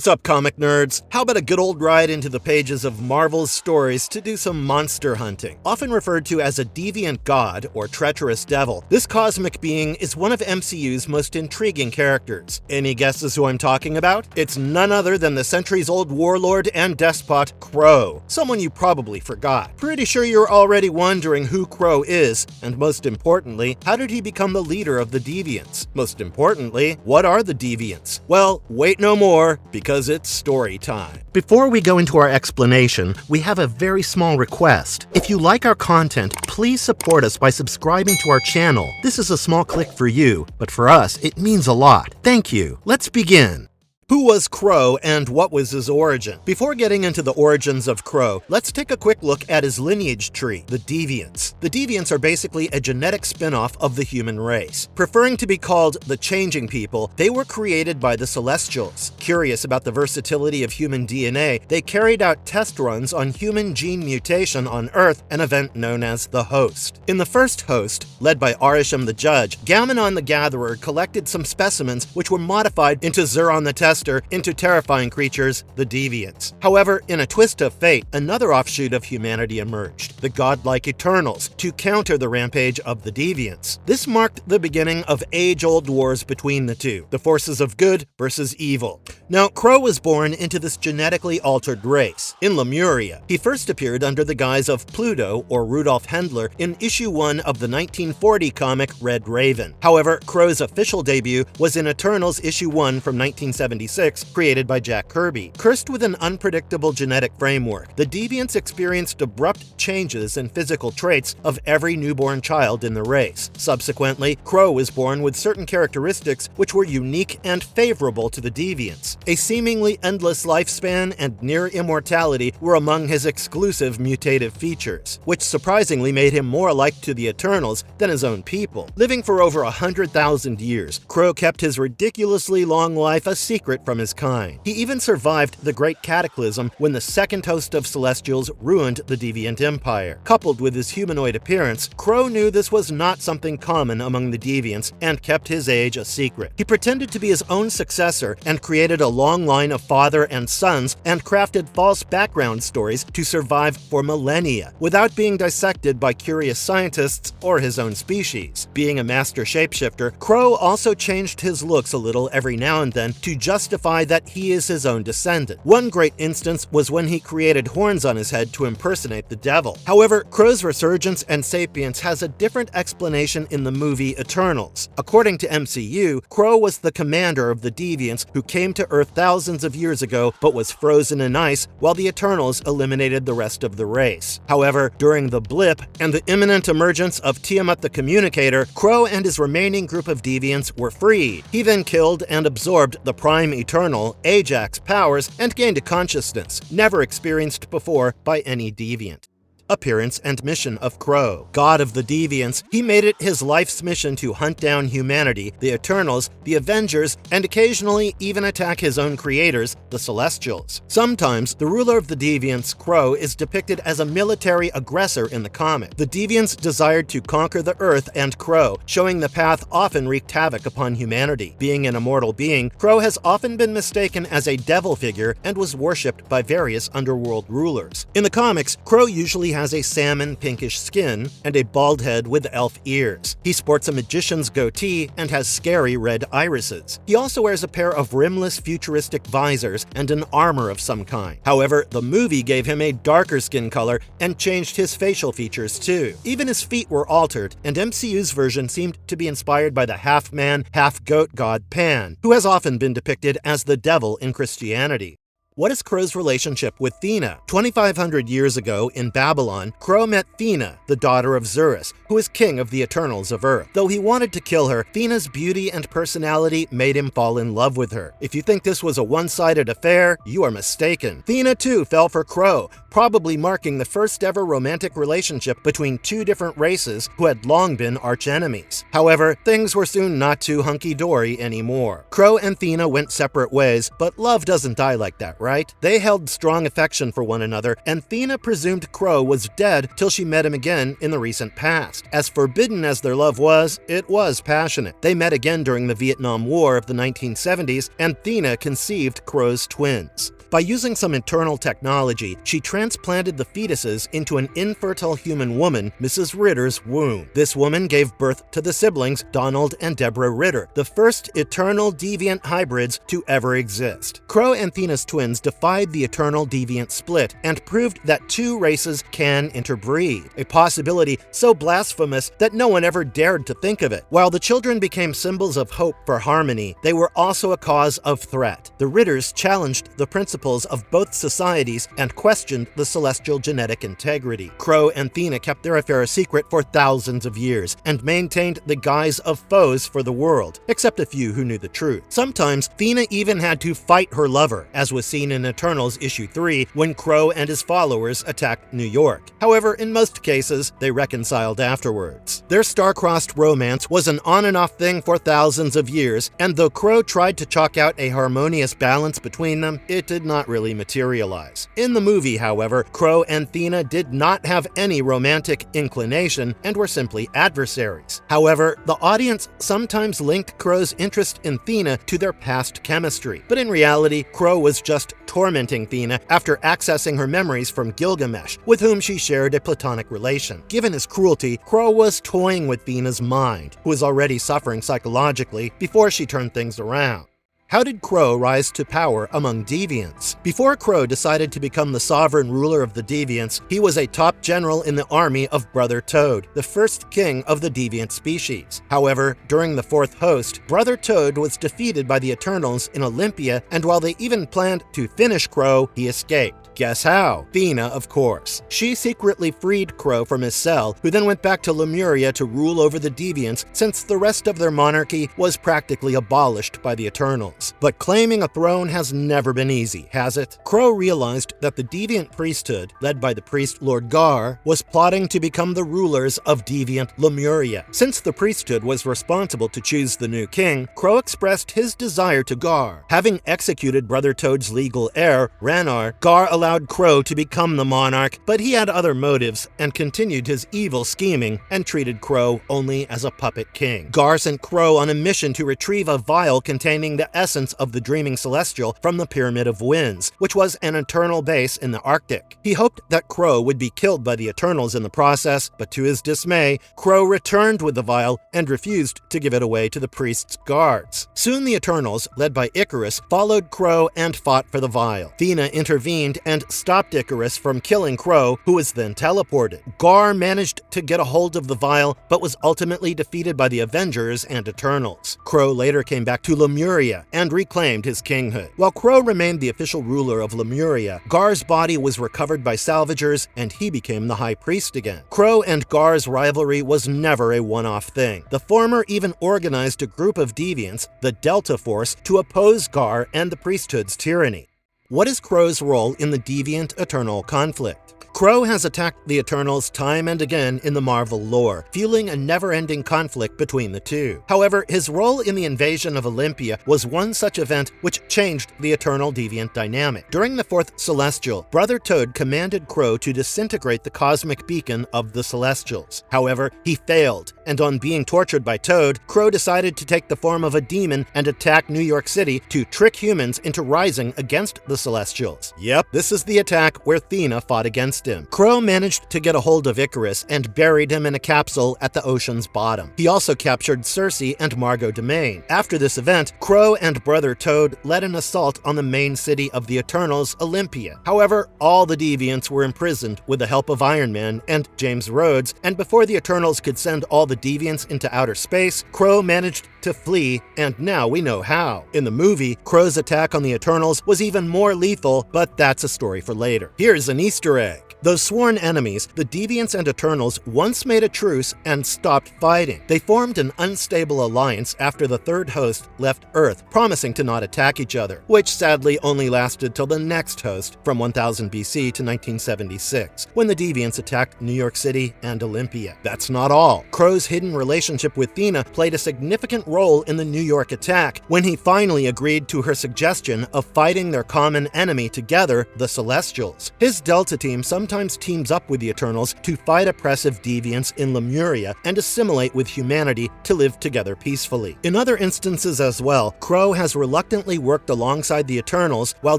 What's up, comic nerds? How about a good old ride into the pages of Marvel's stories to do some monster hunting? Often referred to as a deviant god or treacherous devil, this cosmic being is one of MCU's most intriguing characters. Any guesses who I'm talking about? It's none other than the centuries-old warlord and despot Kro, someone you probably forgot. Pretty sure you're already wondering who Kro is, and most importantly, how did he become the leader of the Deviants? Most importantly, what are the Deviants? Well, wait no more, because it's story time. Before we go into our explanation, we have a very small request. If you like our content, please support us by subscribing to our channel. This is a small click for you, but for us, it means a lot. Thank you. Let's begin. Who was Kro and what was his origin? Before getting into the origins of Kro, let's take a quick look at his lineage tree, the Deviants. The Deviants are basically a genetic spin-off of the human race. Preferring to be called the Changing People, they were created by the Celestials. Curious about the versatility of human DNA, they carried out test runs on human gene mutation on Earth, an event known as the Host. In the first Host, led by Arishem the Judge, Gammonon the Gatherer collected some specimens which were modified into Zuron the Tester into terrifying creatures, the Deviants. However, in a twist of fate, another offshoot of humanity emerged, the godlike Eternals, to counter the rampage of the Deviants. This marked the beginning of age-old wars between the two, the forces of good versus evil. Now, Kro was born into this genetically altered race. In Lemuria, he first appeared under the guise of Pluto, or Rudolf Hendler, in issue 1 of the 1940 comic Red Raven. However, Kro's official debut was in Eternals issue 1 from 1976, created by Jack Kirby. Cursed with an unpredictable genetic framework, the Deviants experienced abrupt changes in physical traits of every newborn child in the race. Subsequently, Kro was born with certain characteristics which were unique and favorable to the Deviants. A seemingly endless lifespan and near immortality were among his exclusive mutative features, which surprisingly made him more alike to the Eternals than his own people. Living for over 100,000 years, Kro kept his ridiculously long life a secret from his kind. He even survived the Great Cataclysm when the second host of Celestials ruined the Deviant Empire. Coupled with his humanoid appearance, Kro knew this was not something common among the Deviants and kept his age a secret. He pretended to be his own successor and created a long line of father and sons and crafted false background stories to survive for millennia without being dissected by curious scientists or his own species. Being a master shapeshifter, Kro also changed his looks a little every now and then to justify that he is his own descendant. One great instance was when he created horns on his head to impersonate the devil. However, Kro's resurgence and sapience has a different explanation in the movie Eternals. According to MCU, Kro was the commander of the Deviants who came to Earth thousands of years ago but was frozen in ice while the Eternals eliminated the rest of the race. However, during the blip and the imminent emergence of Tiamat the Communicator, Kro and his remaining group of Deviants were freed. He then killed and absorbed the Prime Eternal, Ajax, powers and gained a consciousness, never experienced before by any Deviant. Appearance and mission of Kro. God of the Deviants, he made it his life's mission to hunt down humanity, the Eternals, the Avengers, and occasionally even attack his own creators, the Celestials. Sometimes, the ruler of the Deviants, Kro, is depicted as a military aggressor in the comic. The Deviants desired to conquer the Earth and Kro, showing the path often wreaked havoc upon humanity. Being an immortal being, Kro has often been mistaken as a devil figure and was worshipped by various underworld rulers. In the comics, Kro usually has a salmon pinkish skin and a bald head with elf ears. He sports a magician's goatee and has scary red irises. He also wears a pair of rimless futuristic visors and an armor of some kind. However, the movie gave him a darker skin color and changed his facial features too. Even his feet were altered, and MCU's version seemed to be inspired by the half-man, half-goat god Pan, who has often been depicted as the devil in Christianity. What is Kro's relationship with Thena? 2,500 years ago, in Babylon, Kro met Thena, the daughter of Zurus, who is king of the Eternals of Earth. Though he wanted to kill her, Thena's beauty and personality made him fall in love with her. If you think this was a one-sided affair, you are mistaken. Thena too fell for Kro, probably marking the first ever romantic relationship between two different races who had long been archenemies. However, things were soon not too hunky-dory anymore. Kro and Thena went separate ways, but love doesn't die like that, right? right? They held strong affection for one another, and Thena presumed Crow was dead till she met him again in the recent past. As forbidden as their love was, it was passionate. They met again during the Vietnam War of the 1970s, and Thena conceived Crow's twins. By using some internal technology, she transplanted the fetuses into an infertile human woman, Mrs. Ritter's womb. This woman gave birth to the siblings Donald and Deborah Ritter, the first eternal deviant hybrids to ever exist. Crow and Thena's twins defied the eternal deviant split and proved that two races can interbreed, a possibility so blasphemous that no one ever dared to think of it. While the children became symbols of hope for harmony, they were also a cause of threat. The Ritters challenged the principles of both societies and questioned the celestial genetic integrity. Crow and Thena kept their affair a secret for thousands of years and maintained the guise of foes for the world, except a few who knew the truth. Sometimes Thena even had to fight her lover, as was seen in Eternals issue 3 when Crow and his followers attacked New York. However, in most cases, they reconciled afterwards. Their star-crossed romance was an on-and-off thing for thousands of years, and though Crow tried to chalk out a harmonious balance between them, it did not really materialize. In the movie, however, Crow and Thena did not have any romantic inclination and were simply adversaries. However, the audience sometimes linked Crow's interest in Thena to their past chemistry, but in reality, Crow was just tormenting Thena after accessing her memories from Gilgamesh, with whom she shared a platonic relation. Given his cruelty, Crow was toying with Thena's mind, who was already suffering psychologically, before she turned things around. How did Crow rise to power among deviants? Before Crow decided to become the sovereign ruler of the deviants, he was a top general in the army of Brother Toad, the first king of the deviant species. However, during the fourth host, Brother Toad was defeated by the Eternals in Olympia, and while they even planned to finish Crow, he escaped. Guess how? Thena, of course. She secretly freed Crow from his cell, who then went back to Lemuria to rule over the deviants since the rest of their monarchy was practically abolished by the Eternals. But claiming a throne has never been easy, has it? Crow realized that the deviant priesthood, led by the priest Lord Gar, was plotting to become the rulers of deviant Lemuria. Since the priesthood was responsible to choose the new king, Crow expressed his desire to Gar. Having executed Brother Toad's legal heir, Ranar, Gar allowed Crow to become the monarch, but he had other motives and continued his evil scheming and treated Crow only as a puppet king. Gar sent Crow on a mission to retrieve a vial containing the essence of the Dreaming Celestial from the Pyramid of Winds, which was an eternal base in the Arctic. He hoped that Crow would be killed by the Eternals in the process, but to his dismay, Crow returned with the vial and refused to give it away to the priest's guards. Soon the Eternals, led by Icarus, followed Crow and fought for the vial. Thena intervened and stopped Icarus from killing Crow, who was then teleported. Gar managed to get a hold of the vial, but was ultimately defeated by the Avengers and Eternals. Crow later came back to Lemuria and reclaimed his kinghood. While Crow remained the official ruler of Lemuria, Gar's body was recovered by salvagers and he became the high priest again. Crow and Gar's rivalry was never a one-off thing. The former even organized a group of deviants, the Delta Force, to oppose Gar and the priesthood's tyranny. What is Crow's role in the deviant-Eternal conflict? Crow has attacked the Eternals time and again in the Marvel lore, fueling a never-ending conflict between the two. However, his role in the invasion of Olympia was one such event which changed the Eternal deviant dynamic. During the Fourth Celestial, Brother Toad commanded Crow to disintegrate the cosmic beacon of the Celestials. However, he failed, and on being tortured by Toad, Crow decided to take the form of a demon and attack New York City to trick humans into rising against the Celestials. Yep, this is the attack where Thena fought against him. Crow managed to get a hold of Icarus and buried him in a capsule at the ocean's bottom. He also captured Circe and Margot Domain. After this event, Crow and Brother Toad led an assault on the main city of the Eternals, Olympia. However, all the deviants were imprisoned with the help of Iron Man and James Rhodes, and before the Eternals could send all the deviants into outer space, Crow managed to flee, and now we know how. In the movie, Crow's attack on the Eternals was even more lethal, but that's a story for later. Here's an Easter egg. Though sworn enemies, the Deviants and Eternals once made a truce and stopped fighting. They formed an unstable alliance after the third host left Earth, promising to not attack each other, which sadly only lasted till the next host from 1000 BC to 1976, when the Deviants attacked New York City and Olympia. That's not all. Crow's hidden relationship with Thena played a significant role in the New York attack when he finally agreed to her suggestion of fighting their common enemy together, the Celestials. His Delta team sometimes teams up with the Eternals to fight oppressive deviants in Lemuria and assimilate with humanity to live together peacefully. In other instances as well, Crow has reluctantly worked alongside the Eternals while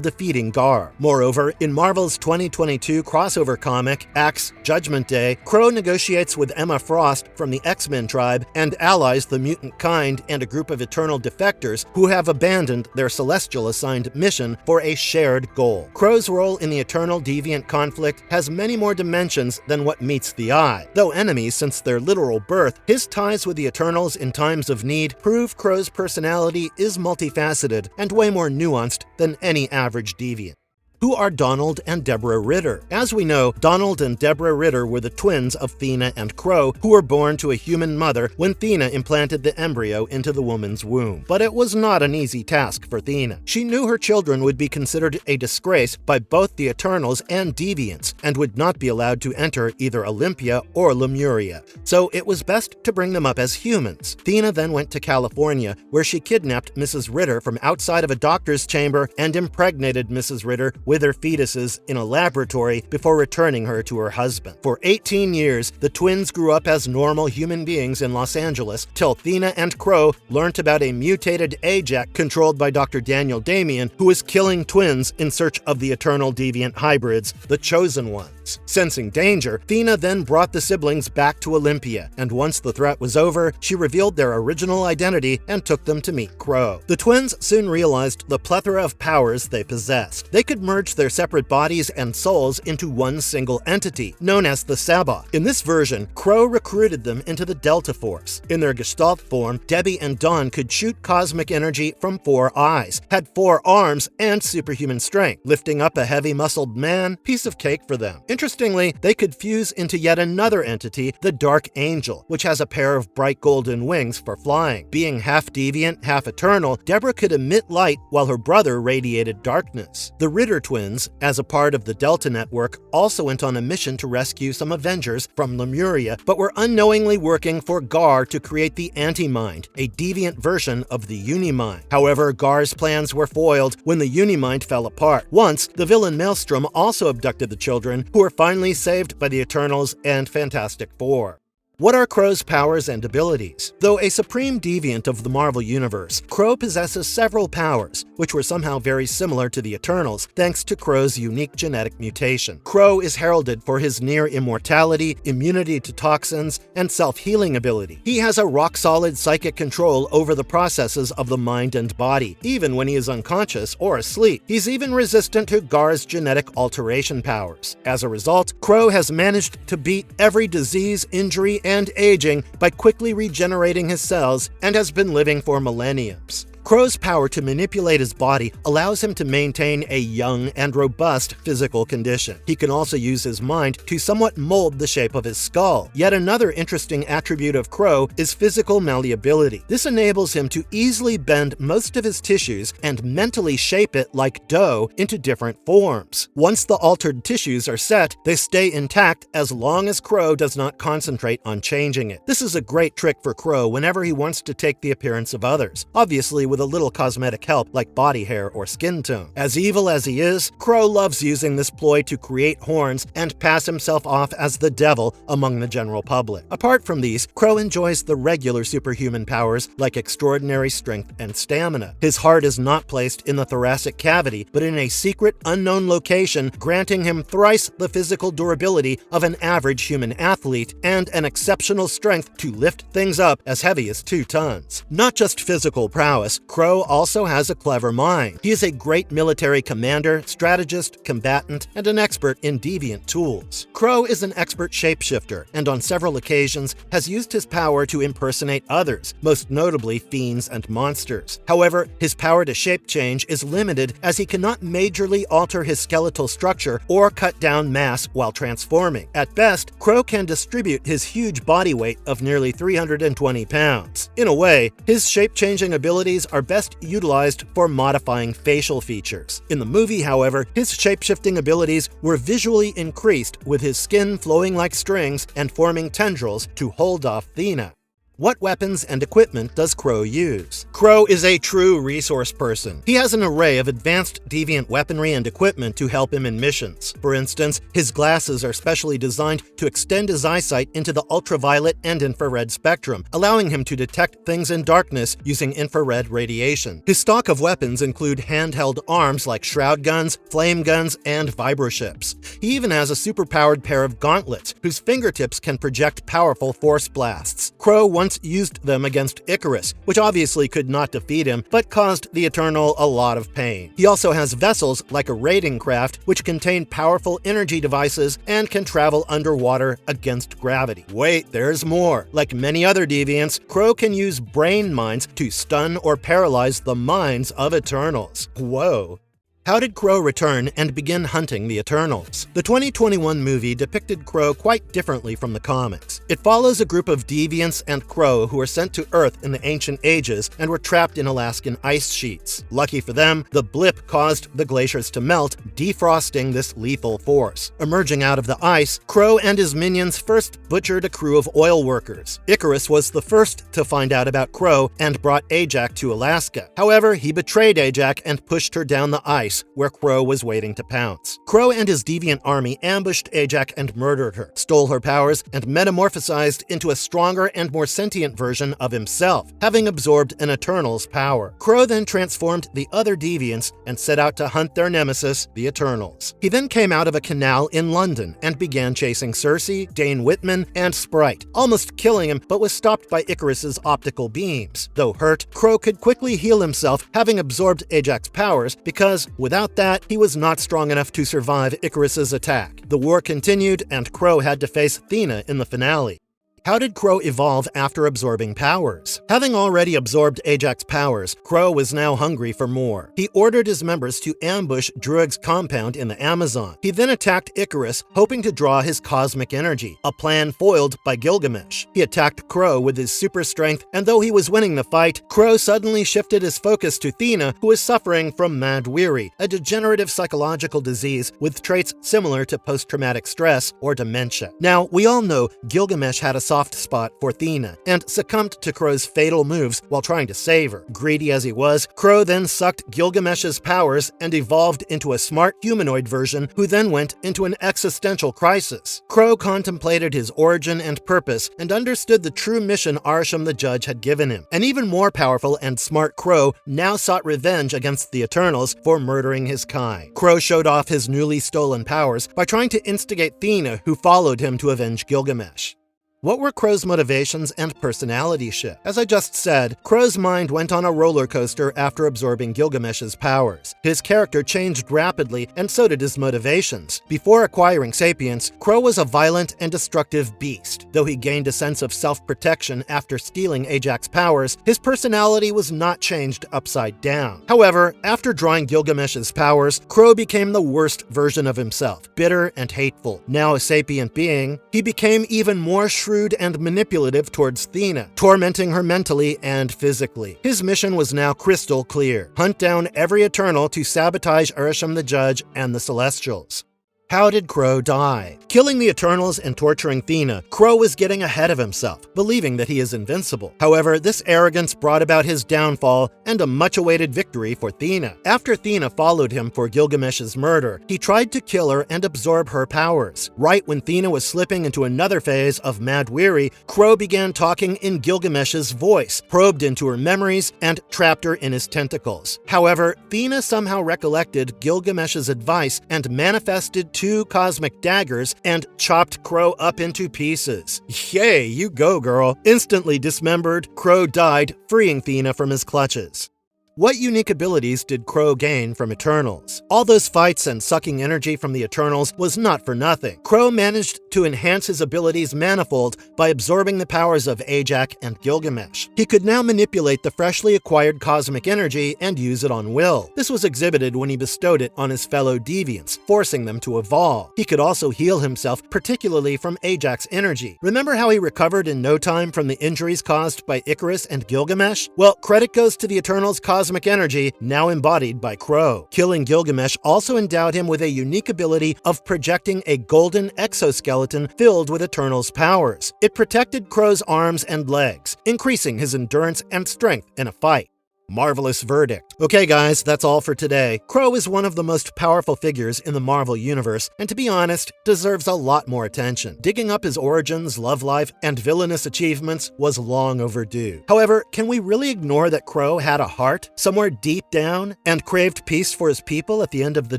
defeating Gar. Moreover, in Marvel's 2022 crossover comic, Axe Judgment Day, Crow negotiates with Emma Frost from the X-Men tribe and allies the mutant kind and a group of Eternal defectors who have abandoned their Celestial-assigned mission for a shared goal. Crow's role in the Eternal Deviant conflict has many more dimensions than what meets the eye. Though enemies since their literal birth, his ties with the Eternals in times of need prove Crow's personality is multifaceted and way more nuanced than any average deviant. Who are Donald and Deborah Ritter? As we know, Donald and Deborah Ritter were the twins of Thena and Crow, who were born to a human mother when Thena implanted the embryo into the woman's womb. But it was not an easy task for Thena. She knew her children would be considered a disgrace by both the Eternals and Deviants, and would not be allowed to enter either Olympia or Lemuria. So it was best to bring them up as humans. Thena then went to California, where she kidnapped Mrs. Ritter from outside of a doctor's chamber and impregnated Mrs. Ritter with her fetuses in a laboratory before returning her to her husband. For 18 years, the twins grew up as normal human beings in Los Angeles till Thena and Crow learnt about a mutated Ajax controlled by Dr. Daniel Damian, who was killing twins in search of the Eternal Deviant hybrids, the Chosen Ones. Sensing danger, Thena then brought the siblings back to Olympia, and once the threat was over, she revealed their original identity and took them to meet Crow. The twins soon realized the plethora of powers they possessed. They could merge their separate bodies and souls into one single entity, known as the Sabbath. In this version, Crow recruited them into the Delta Force. In their Gestalt form, Debbie and Dawn could shoot cosmic energy from 4 eyes, had 4 arms, and superhuman strength. Lifting up a heavy-muscled man, piece of cake for them. Interestingly, they could fuse into yet another entity, the Dark Angel, which has a pair of bright golden wings for flying. Being half deviant, half eternal, Deborah could emit light while her brother radiated darkness. The Ritter twins, as a part of the Delta Network, also went on a mission to rescue some Avengers from Lemuria, but were unknowingly working for Gar to create the Anti-Mind, a deviant version of the Unimind. However, Gar's plans were foiled when the Unimind fell apart. Once, the villain Maelstrom also abducted the children, who were finally saved by the Eternals and Fantastic Four. What are Crow's powers and abilities? Though a supreme deviant of the Marvel Universe, Crow possesses several powers, which were somehow very similar to the Eternals, thanks to Crow's unique genetic mutation. Crow is heralded for his near immortality, immunity to toxins, and self-healing ability. He has a rock-solid psychic control over the processes of the mind and body, even when he is unconscious or asleep. He's even resistant to Gar's genetic alteration powers. As a result, Crow has managed to beat every disease, injury, and aging by quickly regenerating his cells and has been living for millenniums. Crow's power to manipulate his body allows him to maintain a young and robust physical condition. He can also use his mind to somewhat mold the shape of his skull. Yet another interesting attribute of Crow is physical malleability. This enables him to easily bend most of his tissues and mentally shape it like dough into different forms. Once the altered tissues are set, they stay intact as long as Crow does not concentrate on changing it. This is a great trick for Crow whenever he wants to take the appearance of others, obviously with a little cosmetic help like body hair or skin tone. As evil as he is, Crow loves using this ploy to create horns and pass himself off as the devil among the general public. Apart from these, Crow enjoys the regular superhuman powers like extraordinary strength and stamina. His heart is not placed in the thoracic cavity, but in a secret, unknown location, granting him thrice the physical durability of an average human athlete and an exceptional strength to lift things up as heavy as 2 tons. Not just physical prowess, Crow also has a clever mind. He is a great military commander, strategist, combatant, and an expert in deviant tools. Crow is an expert shapeshifter, and on several occasions has used his power to impersonate others, most notably fiends and monsters. However, his power to shape change is limited as he cannot majorly alter his skeletal structure or cut down mass while transforming. At best, Crow can distribute his huge body weight of nearly 320 pounds. In a way, his shape-changing abilities are best utilized for modifying facial features. In the movie, however, his shape-shifting abilities were visually increased with his skin flowing like strings and forming tendrils to hold off Thena. What weapons and equipment does Crow use? Crow is a true resource person. He has an array of advanced Deviant weaponry and equipment to help him in missions. For instance, his glasses are specially designed to extend his eyesight into the ultraviolet and infrared spectrum, allowing him to detect things in darkness using infrared radiation. His stock of weapons include handheld arms like shroud guns, flame guns, and vibroships. He even has a superpowered pair of gauntlets, whose fingertips can project powerful force blasts. Crow once used them against Icarus, which obviously could not defeat him, but caused the Eternal a lot of pain. He also has vessels like a raiding craft, which contain powerful energy devices and can travel underwater against gravity. Wait, there's more. Like many other deviants, Crow can use brain mines to stun or paralyze the minds of Eternals. Whoa. How did Crow return and begin hunting the Eternals? The 2021 movie depicted Crow quite differently from the comics. It follows a group of deviants and Crow who were sent to Earth in the ancient ages and were trapped in Alaskan ice sheets. Lucky for them, the blip caused the glaciers to melt, defrosting this lethal force. Emerging out of the ice, Crow and his minions first butchered a crew of oil workers. Icarus was the first to find out about Crow and brought Ajax to Alaska. However, he betrayed Ajax and pushed her down the ice, where Crow was waiting to pounce. Crow and his deviant army ambushed Ajax and murdered her, stole her powers, and metamorphosized into a stronger and more sentient version of himself, having absorbed an Eternal's power. Crow then transformed the other deviants and set out to hunt their nemesis, the Eternals. He then came out of a canal in London and began chasing Cersei, Dane Whitman, and Sprite, almost killing him, but was stopped by Icarus's optical beams. Though hurt, Crow could quickly heal himself, having absorbed Ajax's powers, because without that, he was not strong enough to survive Icarus's attack. The war continued, and Crow had to face Thena in the finale. How did Crow evolve after absorbing powers? Having already absorbed Ajax's powers, Crow was now hungry for more. He ordered his members to ambush Druig's compound in the Amazon. He then attacked Icarus, hoping to draw his cosmic energy, a plan foiled by Gilgamesh. He attacked Crow with his super strength, and though he was winning the fight, Crow suddenly shifted his focus to Thena, who was suffering from mad weary, a degenerative psychological disease with traits similar to post-traumatic stress or dementia. Now, we all know Gilgamesh had a soft spot for Thena, and succumbed to Crow's fatal moves while trying to save her. Greedy as he was, Crow then sucked Gilgamesh's powers and evolved into a smart humanoid version who then went into an existential crisis. Crow contemplated his origin and purpose and understood the true mission Arsham the Judge had given him. An even more powerful and smart Crow now sought revenge against the Eternals for murdering his kind. Crow showed off his newly stolen powers by trying to instigate Thena, who followed him to avenge Gilgamesh. What were Crow's motivations and personality shift? As I just said, Crow's mind went on a roller coaster after absorbing Gilgamesh's powers. His character changed rapidly, and so did his motivations. Before acquiring sapience, Crow was a violent and destructive beast. Though he gained a sense of self-protection after stealing Ajax's powers, his personality was not changed upside down. However, after drawing Gilgamesh's powers, Crow became the worst version of himself, bitter and hateful. Now a sapient being, he became even more shrewd and manipulative towards Thena, tormenting her mentally and physically. His mission was now crystal clear: hunt down every Eternal to sabotage Arsham the Judge and the Celestials. How did Crow die? Killing the Eternals and torturing Thena, Crow was getting ahead of himself, believing that he is invincible. However, this arrogance brought about his downfall and a much-awaited victory for Thena. After Thena followed him for Gilgamesh's murder, he tried to kill her and absorb her powers. Right when Thena was slipping into another phase of mad weary, Crow began talking in Gilgamesh's voice, probed into her memories, and trapped her in his tentacles. However, Thena somehow recollected Gilgamesh's advice and manifested two cosmic daggers and chopped Crow up into pieces. Yay, you go, girl. Instantly dismembered, Crow died, freeing Thena from his clutches. What unique abilities did Crow gain from Eternals? All those fights and sucking energy from the Eternals was not for nothing. Crow managed to enhance his abilities manifold by absorbing the powers of Ajax and Gilgamesh. He could now manipulate the freshly acquired cosmic energy and use it on will. This was exhibited when he bestowed it on his fellow deviants, forcing them to evolve. He could also heal himself, particularly from Ajax's energy. Remember how he recovered in no time from the injuries caused by Icarus and Gilgamesh? Well, credit goes to the Eternals' cosmic energy, now embodied by Crow. Killing Gilgamesh also endowed him with a unique ability of projecting a golden exoskeleton exoskeleton filled with Eternal's powers. It protected Crow's arms and legs, increasing his endurance and strength in a fight. Marvelous verdict. Okay guys, that's all for today. Crow is one of the most powerful figures in the Marvel Universe, and to be honest, deserves a lot more attention. Digging up his origins, love life, and villainous achievements was long overdue. However, can we really ignore that Crow had a heart, somewhere deep down, and craved peace for his people at the end of the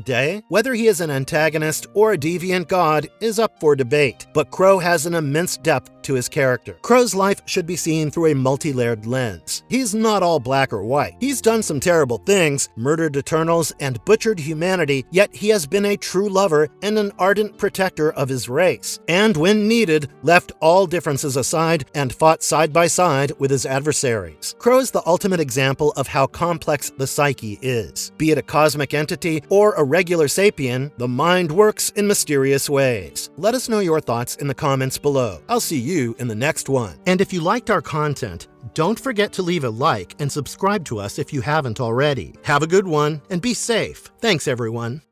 day? Whether he is an antagonist or a deviant god is up for debate, but Crow has an immense depth to his character. Crow's life should be seen through a multi-layered lens. He's not all black or white. He's done some terrible things, murdered Eternals, and butchered humanity, yet he has been a true lover and an ardent protector of his race. And when needed, left all differences aside and fought side by side with his adversaries. Crow is the ultimate example of how complex the psyche is. Be it a cosmic entity or a regular sapien, the mind works in mysterious ways. Let us know your thoughts in the comments below. I'll see you in the next one. And if you liked our content, don't forget to leave a like and subscribe to us if you haven't already. Have a good one and be safe. Thanks, everyone.